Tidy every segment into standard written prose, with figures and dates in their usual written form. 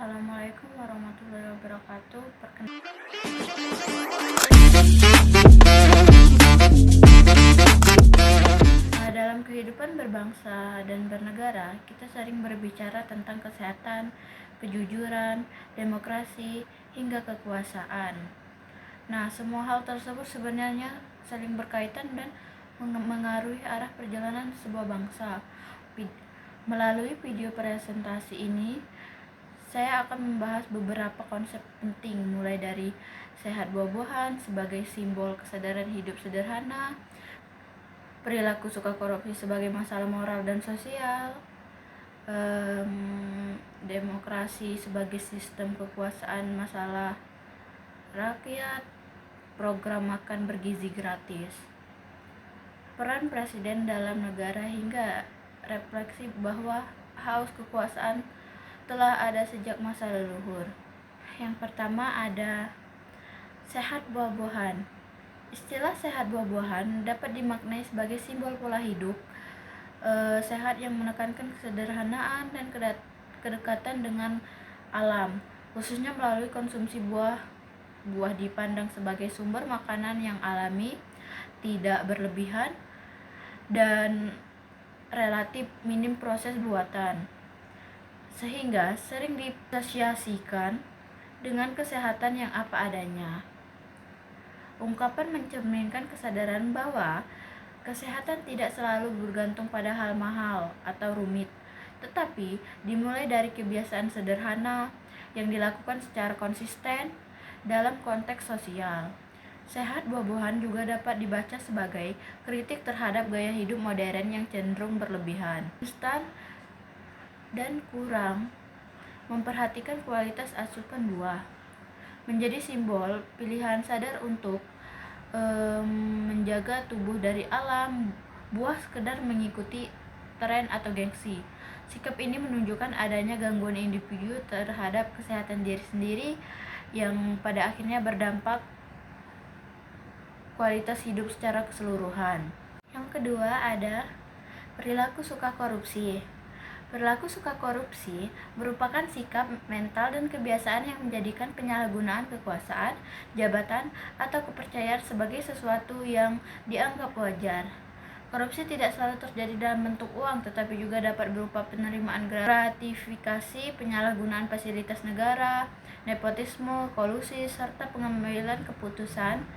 Assalamualaikum warahmatullahi wabarakatuh. Dalam kehidupan berbangsa dan bernegara, kita sering berbicara tentang kesehatan, kejujuran, demokrasi, hingga kekuasaan. Nah, semua hal tersebut sebenarnya saling berkaitan dan mengaruhi arah perjalanan sebuah bangsa. Melalui video presentasi ini, saya akan membahas beberapa konsep penting, mulai dari sehat buah-buahan sebagai simbol kesadaran hidup sederhana, perilaku suka korupsi sebagai masalah moral dan sosial, demokrasi sebagai sistem kekuasaan masalah rakyat, program makan bergizi gratis, peran presiden dalam negara, hingga refleksi bahwa haus kekuasaan telah ada sejak masa leluhur. Yang pertama ada sehat buah-buahan. Istilah sehat buah-buahan dapat dimaknai sebagai simbol pola hidup sehat yang menekankan kesederhanaan dan kedekatan dengan alam, khususnya melalui konsumsi buah. Buah dipandang sebagai sumber makanan yang alami, tidak berlebihan, dan relatif minim proses buatan, sehingga sering diasosiasikan dengan kesehatan yang apa adanya. Ungkapan mencerminkan kesadaran bahwa kesehatan tidak selalu bergantung pada hal mahal atau rumit, tetapi dimulai dari kebiasaan sederhana yang dilakukan secara konsisten dalam konteks sosial. Sehat buah-buahan juga dapat dibaca sebagai kritik terhadap gaya hidup modern yang cenderung berlebihan, instan, dan kurang memperhatikan kualitas asupan buah. Menjadi simbol pilihan sadar untuk menjaga tubuh dari alam. Buah sekedar mengikuti tren atau gengsi. Sikap ini menunjukkan adanya gangguan individu terhadap kesehatan diri sendiri yang pada akhirnya berdampak kualitas hidup secara keseluruhan. Yang kedua ada perilaku suka korupsi. Perilaku suka korupsi merupakan sikap mental dan kebiasaan yang menjadikan penyalahgunaan kekuasaan, jabatan, atau kepercayaan sebagai sesuatu yang dianggap wajar. Korupsi tidak selalu terjadi dalam bentuk uang, tetapi juga dapat berupa penerimaan gratifikasi, penyalahgunaan fasilitas negara, nepotisme, kolusi, serta pengambilan keputusan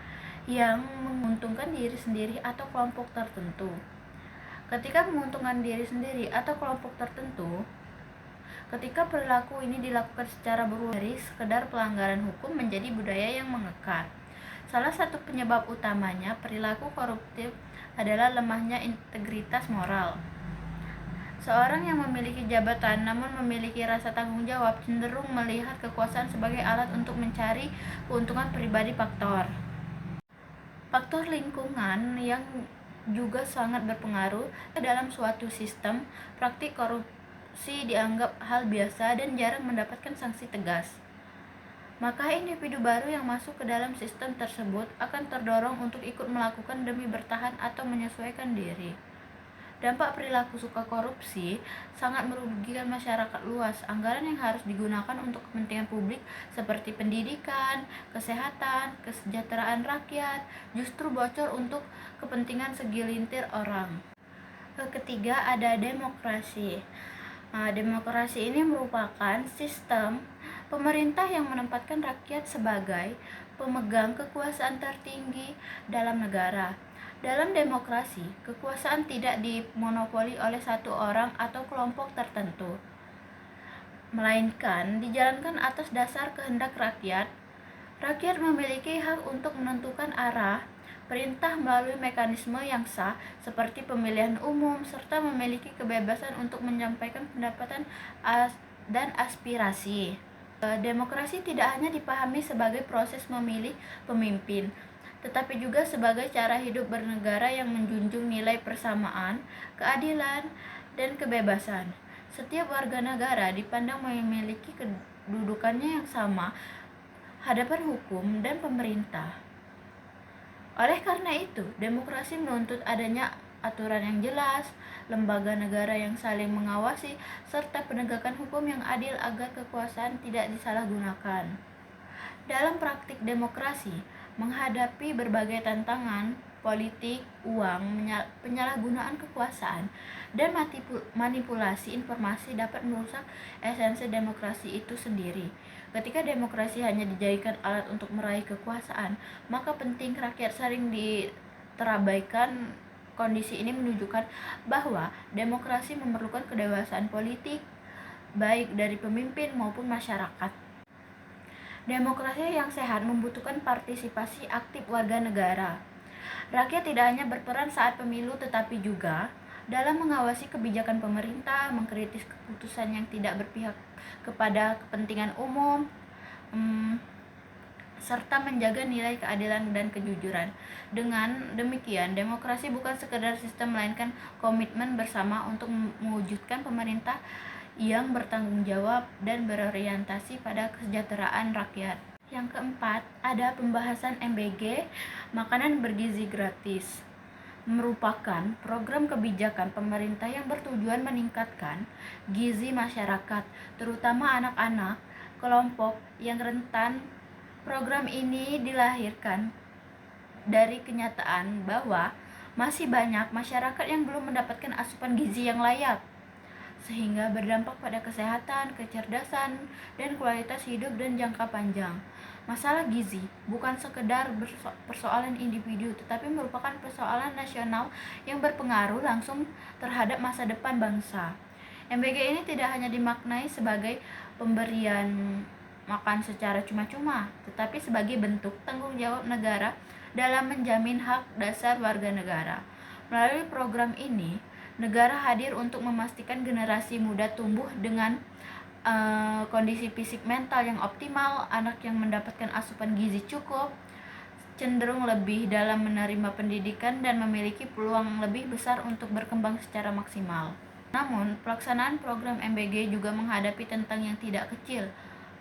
yang menguntungkan diri sendiri atau kelompok tertentu. Ketika menguntungkan diri sendiri atau kelompok tertentu, ketika perilaku ini dilakukan secara berulang dari sekedar pelanggaran hukum menjadi budaya yang mengekat. Salah satu penyebab utamanya perilaku koruptif adalah lemahnya integritas moral. Seorang yang memiliki jabatan namun memiliki rasa tanggung jawab cenderung melihat kekuasaan sebagai alat untuk mencari keuntungan pribadi. Faktor lingkungan yang juga sangat berpengaruh dalam suatu sistem. Praktik korupsi dianggap hal biasa dan jarang mendapatkan sanksi tegas. Maka individu baru yang masuk ke dalam sistem tersebut akan terdorong untuk ikut melakukan demi bertahan atau menyesuaikan diri. Dampak perilaku suka korupsi sangat merugikan masyarakat luas. Anggaran yang harus digunakan untuk kepentingan publik seperti pendidikan, kesehatan, kesejahteraan rakyat justru bocor untuk kepentingan segelintir orang. Ketiga ada demokrasi. Demokrasi ini merupakan sistem pemerintah yang menempatkan rakyat sebagai pemegang kekuasaan tertinggi dalam negara. Dalam demokrasi, kekuasaan tidak dimonopoli oleh satu orang atau kelompok tertentu, melainkan dijalankan atas dasar kehendak rakyat. Rakyat memiliki hak untuk menentukan arah perintah melalui mekanisme yang sah seperti pemilihan umum, serta memiliki kebebasan untuk menyampaikan pendapat dan aspirasi. Demokrasi tidak hanya dipahami sebagai proses memilih pemimpin, tetapi juga sebagai cara hidup bernegara yang menjunjung nilai persamaan, keadilan, dan kebebasan. Setiap warga negara dipandang memiliki kedudukannya yang sama hadapan hukum dan pemerintah. Oleh karena itu, demokrasi menuntut adanya aturan yang jelas, lembaga negara yang saling mengawasi, serta penegakan hukum yang adil agar kekuasaan tidak disalahgunakan. Dalam praktik demokrasi, menghadapi berbagai tantangan politik, uang, penyalahgunaan kekuasaan, dan manipulasi informasi dapat merusak esensi demokrasi itu sendiri. Ketika demokrasi hanya dijadikan alat untuk meraih kekuasaan, maka penting rakyat sering terabaikan. Kondisi ini menunjukkan bahwa demokrasi memerlukan kedewasaan politik, baik dari pemimpin maupun masyarakat. Demokrasi yang sehat membutuhkan partisipasi aktif warga negara. Rakyat tidak hanya berperan saat pemilu, tetapi juga dalam mengawasi kebijakan pemerintah, mengkritis keputusan yang tidak berpihak kepada kepentingan umum, serta menjaga nilai keadilan dan kejujuran. Dengan demikian, demokrasi bukan sekedar sistem, melainkan komitmen bersama untuk mewujudkan pemerintah yang bertanggung jawab dan berorientasi pada kesejahteraan rakyat. Yang keempat, ada pembahasan MBG, makanan bergizi gratis. Merupakan program kebijakan pemerintah yang bertujuan meningkatkan gizi masyarakat, terutama anak-anak, kelompok yang rentan. Program ini dilahirkan dari kenyataan bahwa masih banyak masyarakat yang belum mendapatkan asupan gizi yang layak, sehingga berdampak pada kesehatan, kecerdasan, dan kualitas hidup dan jangka panjang. Masalah gizi bukan sekedar persoalan individu, tetapi merupakan persoalan nasional yang berpengaruh langsung terhadap masa depan bangsa. MBG ini tidak hanya dimaknai sebagai pemberian makan secara cuma-cuma, tetapi sebagai bentuk tanggung jawab negara dalam menjamin hak dasar warga negara. Melalui program ini, negara hadir untuk memastikan generasi muda tumbuh dengan kondisi fisik mental yang optimal, anak yang mendapatkan asupan gizi cukup, cenderung lebih dalam menerima pendidikan, dan memiliki peluang lebih besar untuk berkembang secara maksimal. Namun, pelaksanaan program MBG juga menghadapi tantangan yang tidak kecil.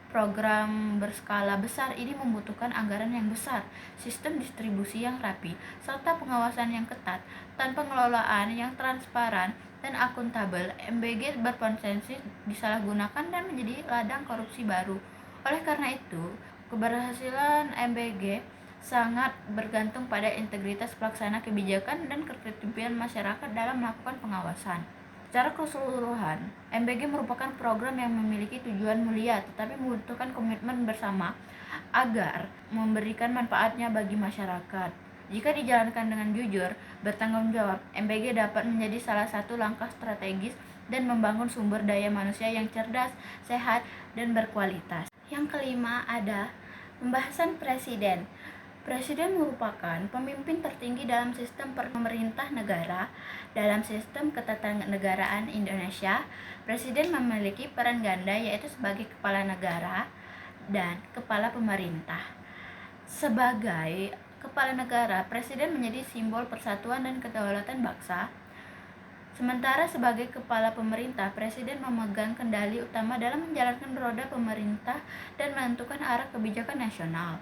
Program berskala besar ini membutuhkan anggaran yang besar, sistem distribusi yang rapi, serta pengawasan yang ketat. Tanpa pengelolaan yang transparan dan akuntabel, MBG berpotensi disalahgunakan dan menjadi ladang korupsi baru. Oleh karena itu, keberhasilan MBG sangat bergantung pada integritas pelaksana kebijakan dan ketertiban masyarakat dalam melakukan pengawasan. Secara keseluruhan, MBG merupakan program yang memiliki tujuan mulia, tetapi membutuhkan komitmen bersama agar memberikan manfaatnya bagi masyarakat. Jika dijalankan dengan jujur, bertanggung jawab, MBG dapat menjadi salah satu langkah strategis dan membangun sumber daya manusia yang cerdas, sehat, dan berkualitas. Yang kelima, ada pembahasan presiden. Presiden merupakan pemimpin tertinggi dalam sistem pemerintah negara. Dalam sistem ketatanegaraan Indonesia, presiden memiliki peran ganda, yaitu sebagai kepala negara dan kepala pemerintah. Sebagai kepala negara, presiden menjadi simbol persatuan dan kedaulatan bangsa. Sementara sebagai kepala pemerintah, presiden memegang kendali utama dalam menjalankan roda pemerintah dan menentukan arah kebijakan nasional.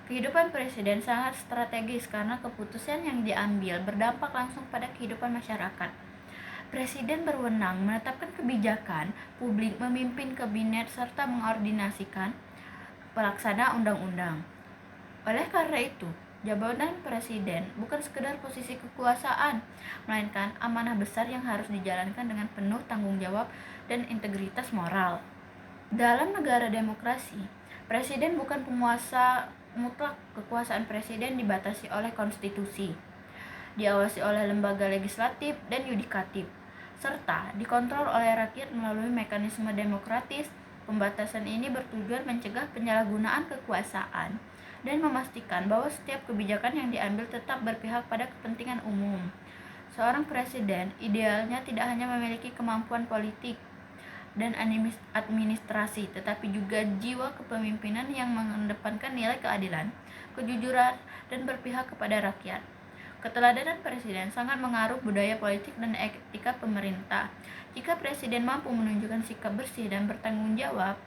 Kehidupan presiden sangat strategis karena keputusan yang diambil berdampak langsung pada kehidupan masyarakat. Presiden berwenang menetapkan kebijakan publik, memimpin kabinet, serta mengordinasikan pelaksana undang-undang. Oleh karena itu, jabatan presiden bukan sekedar posisi kekuasaan, melainkan amanah besar yang harus dijalankan dengan penuh tanggung jawab dan integritas moral. Dalam negara demokrasi, presiden bukan penguasa mutlak. Kekuasaan presiden dibatasi oleh konstitusi, diawasi oleh lembaga legislatif dan yudikatif, serta dikontrol oleh rakyat melalui mekanisme demokratis. Pembatasan ini bertujuan mencegah penyalahgunaan kekuasaan dan memastikan bahwa setiap kebijakan yang diambil tetap berpihak pada kepentingan umum. Seorang presiden idealnya tidak hanya memiliki kemampuan politik dan administrasi, tetapi juga jiwa kepemimpinan yang mengedepankan nilai keadilan, kejujuran, dan berpihak kepada rakyat. Keteladanan presiden sangat mengaruh budaya politik dan etika pemerintah. Jika presiden mampu menunjukkan sikap bersih dan bertanggung jawab,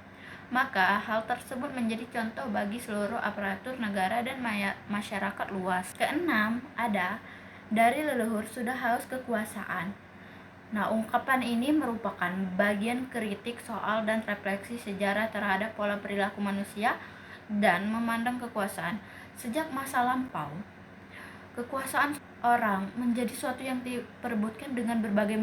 maka hal tersebut menjadi contoh bagi seluruh aparatur negara dan masyarakat luas. Keenam, ada dari leluhur sudah haus kekuasaan. Nah, ungkapan ini merupakan bagian kritik soal dan refleksi sejarah terhadap pola perilaku manusia dan memandang kekuasaan sejak masa lampau. Kekuasaan orang menjadi suatu yang diperebutkan dengan berbagai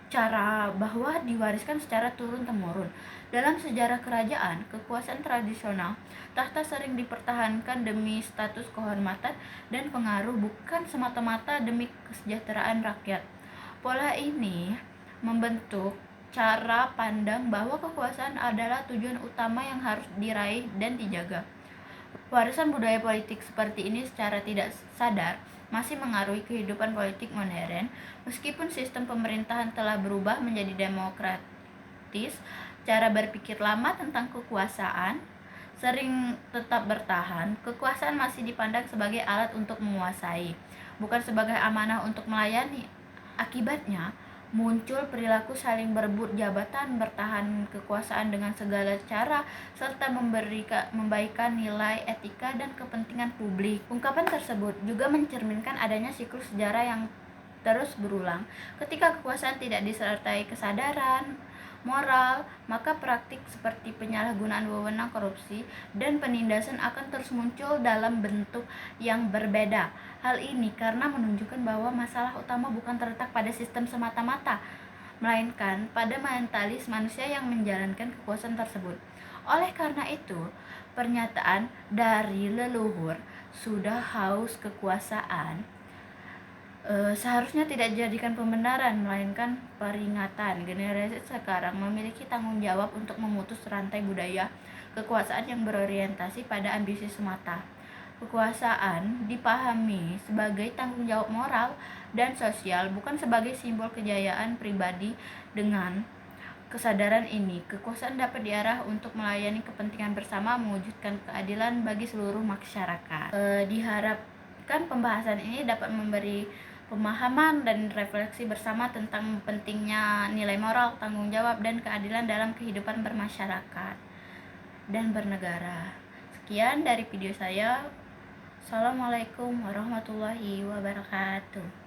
cara, bahwa diwariskan secara turun-temurun. Dalam sejarah kerajaan, kekuasaan tradisional, tahta sering dipertahankan demi status kehormatan dan pengaruh, bukan semata-mata demi kesejahteraan rakyat. Pola ini membentuk cara pandang bahwa kekuasaan adalah tujuan utama yang harus diraih dan dijaga. Warisan budaya politik seperti ini secara tidak sadar masih mengaruhi kehidupan politik modern. Meskipun sistem pemerintahan telah berubah menjadi demokratis, cara berpikir lama tentang kekuasaan sering tetap bertahan. Kekuasaan masih dipandang sebagai alat untuk menguasai, bukan sebagai amanah untuk melayani. Akibatnya, muncul perilaku saling berebut jabatan, bertahan kekuasaan dengan segala cara, serta membaikan nilai etika dan kepentingan publik. Ungkapan tersebut juga mencerminkan adanya siklus sejarah yang terus berulang. Ketika kekuasaan tidak disertai kesadaran moral, maka praktik seperti penyalahgunaan wewenang, korupsi, dan penindasan akan terus muncul dalam bentuk yang berbeda. Hal ini karena menunjukkan bahwa masalah utama bukan terletak pada sistem semata-mata, melainkan pada mentalis manusia yang menjalankan kekuasaan tersebut. Oleh karena itu, pernyataan dari leluhur sudah haus kekuasaan seharusnya tidak dijadikan pembenaran, melainkan peringatan. Generasi sekarang memiliki tanggung jawab untuk memutus rantai budaya kekuasaan yang berorientasi pada ambisi semata. Kekuasaan dipahami sebagai tanggung jawab moral dan sosial, bukan sebagai simbol kejayaan pribadi. Dengan kesadaran ini, kekuasaan dapat diarah untuk melayani kepentingan bersama, mewujudkan keadilan bagi seluruh masyarakat. Diharapkan pembahasan ini dapat memberi pemahaman dan refleksi bersama tentang pentingnya nilai moral, tanggung jawab, dan keadilan dalam kehidupan bermasyarakat dan bernegara. Sekian dari video saya. Assalamualaikum warahmatullahi wabarakatuh.